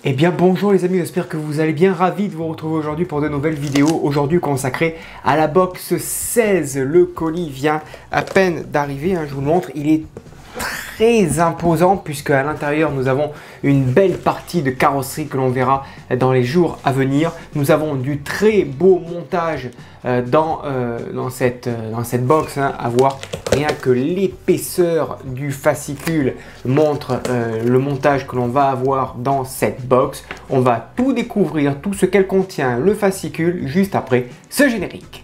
Eh bien bonjour les amis, j'espère que vous allez bien, ravi de vous retrouver aujourd'hui pour de nouvelles vidéos, aujourd'hui consacrées à la box 16. Le colis vient à peine d'arriver, je vous le montre, il est très imposant puisque à l'intérieur nous avons une belle partie de carrosserie que l'on verra dans les jours à venir. Nous avons du très beau montage dans cette box, à voir rien que l'épaisseur du fascicule montre le montage que l'on va avoir dans cette box. On va tout découvrir, tout ce qu'elle contient, le fascicule, juste après ce générique.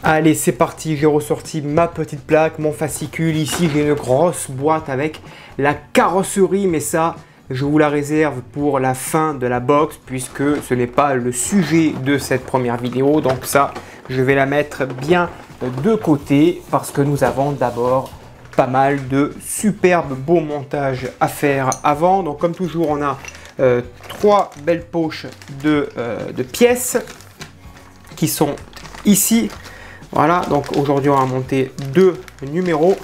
Allez, c'est parti, j'ai ressorti ma petite plaque, mon fascicule. Ici, j'ai une grosse boîte avec la carrosserie, mais ça, je vous la réserve pour la fin de la box, puisque ce n'est pas le sujet de cette première vidéo. Donc ça, je vais la mettre bien de côté, parce que nous avons d'abord pas mal de superbes beaux montages à faire avant. Donc comme toujours, on a trois belles poches de pièces qui sont ici. Voilà, donc aujourd'hui on va monter deux numéros,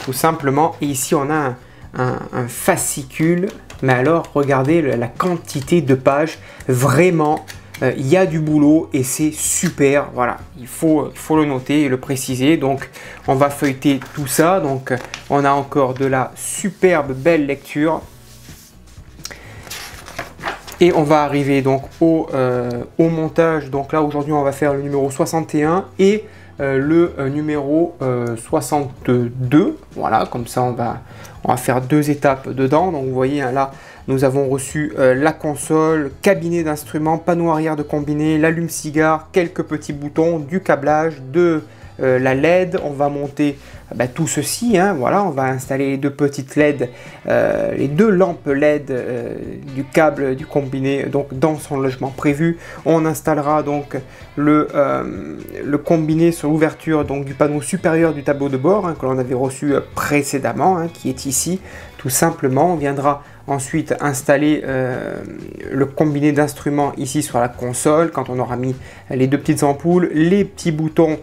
tout simplement. Et ici on a un fascicule, mais alors regardez la quantité de pages, vraiment il y a du boulot et c'est super. Voilà, il faut le noter et le préciser. Donc on va feuilleter tout ça, donc on a encore de la superbe belle lecture. Et on va arriver donc au montage. Donc là aujourd'hui on va faire le numéro 61 et le numéro 62. Voilà, comme ça on va faire deux étapes dedans. Donc vous voyez là nous avons reçu la console, cabinet d'instruments, panneau arrière de combiné, l'allume-cigare, quelques petits boutons, du câblage, de la LED. On va monter tout ceci, voilà, on va installer les deux petites LED, les deux lampes LED du câble du combiné donc dans son logement prévu. On installera donc le combiné sur l'ouverture donc du panneau supérieur du tableau de bord que l'on avait reçu précédemment, qui est ici tout simplement. On viendra ensuite installer le combiné d'instruments ici sur la console quand on aura mis les deux petites ampoules, les petits boutons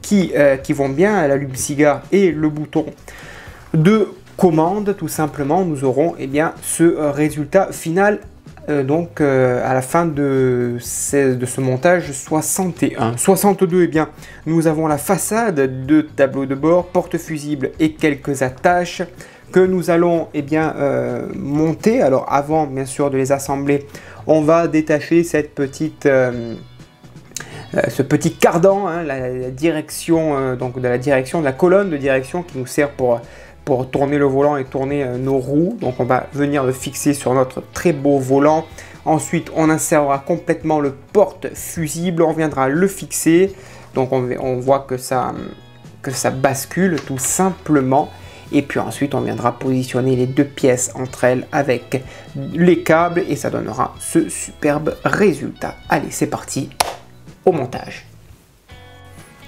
qui vont bien, l'allume-cigare et le bouton de commande. Tout simplement, nous aurons ce résultat final donc à la fin de ce montage 61. 62, nous avons la façade de tableau de bord, porte-fusible et quelques attaches que nous allons monter. Alors avant bien sûr de les assembler, on va détacher cette petite ce petit cardan, la direction donc de la colonne de direction qui nous sert pour tourner le volant et tourner nos roues. Donc on va venir le fixer sur notre très beau volant. Ensuite on insérera complètement le porte-fusible, on viendra le fixer. Donc on voit que ça bascule tout simplement. Et puis ensuite on viendra positionner les deux pièces entre elles avec les câbles et ça donnera ce superbe résultat. Allez, c'est parti au montage.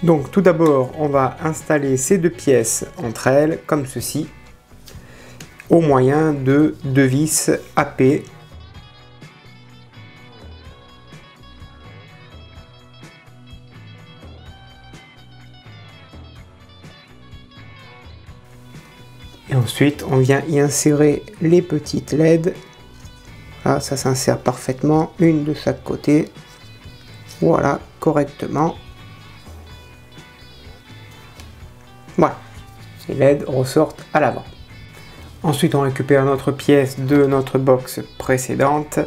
Donc tout d'abord on va installer ces deux pièces entre elles comme ceci au moyen de deux vis AP. Et ensuite on vient y insérer les petites LED. Là ça s'insère parfaitement, une de chaque côté. Voilà, correctement. Voilà, les LED ressortent à l'avant. Ensuite on récupère notre pièce de notre box précédente.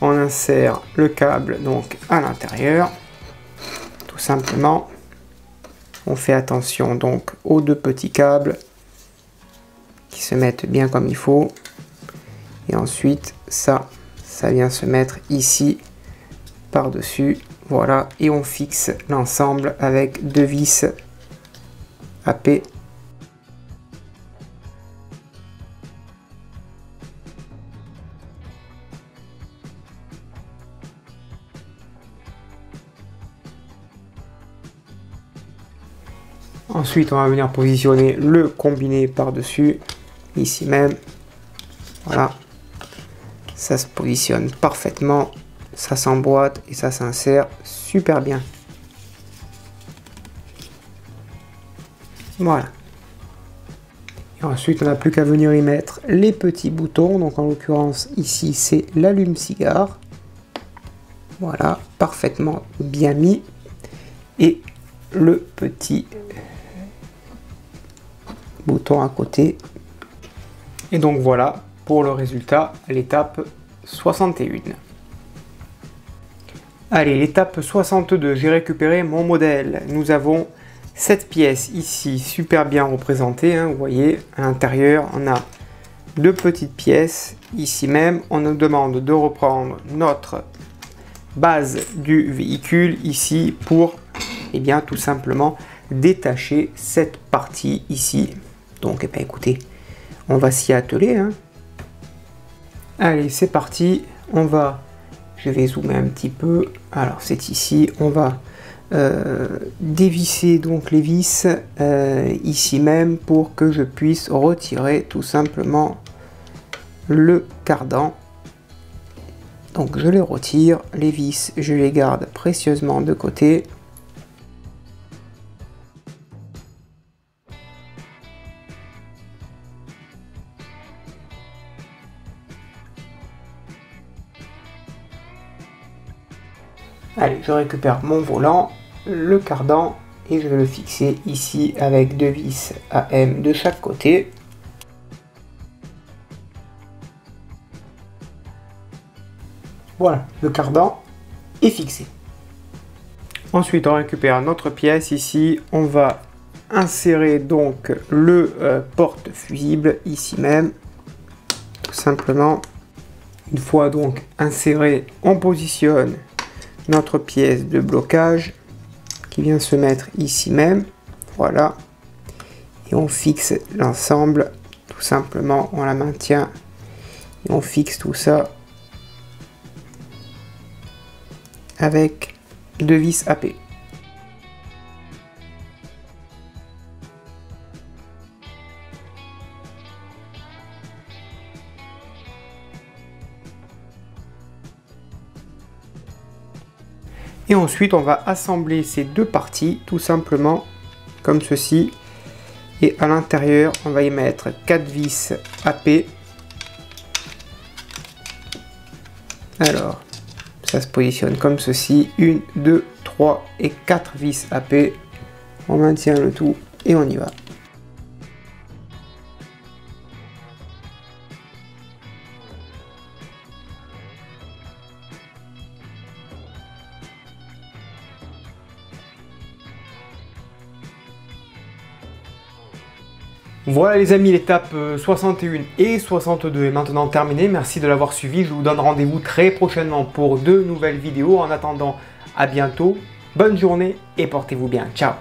On insère le câble donc à l'intérieur. Tout simplement. On fait attention donc aux deux petits câbles qui se mettent bien comme il faut. Et ensuite ça vient se mettre ici par-dessus. Voilà, et on fixe l'ensemble avec deux vis AP. Ensuite, on va venir positionner le combiné par-dessus, ici même. Voilà, ça se positionne parfaitement ça s'emboîte et ça s'insère super bien. Voilà. Et ensuite, on n'a plus qu'à venir y mettre les petits boutons. Donc en l'occurrence, ici, c'est l'allume-cigare. Voilà, parfaitement bien mis. Et le petit bouton à côté. Et donc voilà pour le résultat à l'étape 61. Allez, l'étape 62, j'ai récupéré mon modèle. Nous avons cette pièce ici super bien représentée, hein, vous voyez, à l'intérieur on a deux petites pièces. Ici même, on nous demande de reprendre notre base du véhicule ici pour, eh bien, tout simplement détacher cette partie ici. Donc, eh bien, écoutez, on va s'y atteler, hein. Allez, c'est parti. Je vais zoomer un petit peu. Alors, c'est ici. On va dévisser donc les vis ici même pour que je puisse retirer tout simplement le cardan. Donc, je les retire. Les vis, je les garde précieusement de côté. Allez, je récupère mon volant, le cardan, et je vais le fixer ici avec deux vis AM de chaque côté. Voilà, le cardan est fixé. Ensuite, on récupère notre pièce ici. On va insérer donc le porte-fusible ici même, tout simplement. Une fois donc inséré, on positionne notre pièce de blocage qui vient se mettre ici même, voilà, et on fixe l'ensemble tout simplement, on la maintient et on fixe tout ça avec deux vis AP. Et ensuite, on va assembler ces deux parties tout simplement comme ceci. Et à l'intérieur, on va y mettre 4 vis AP. Alors, ça se positionne comme ceci. 1, 2, 3 et 4 vis AP. On maintient le tout et on y va. Voilà les amis, l'étape 61 et 62 est maintenant terminée. Merci de l'avoir suivi. Je vous donne rendez-vous très prochainement pour de nouvelles vidéos. En attendant, à bientôt. Bonne journée et portez-vous bien. Ciao.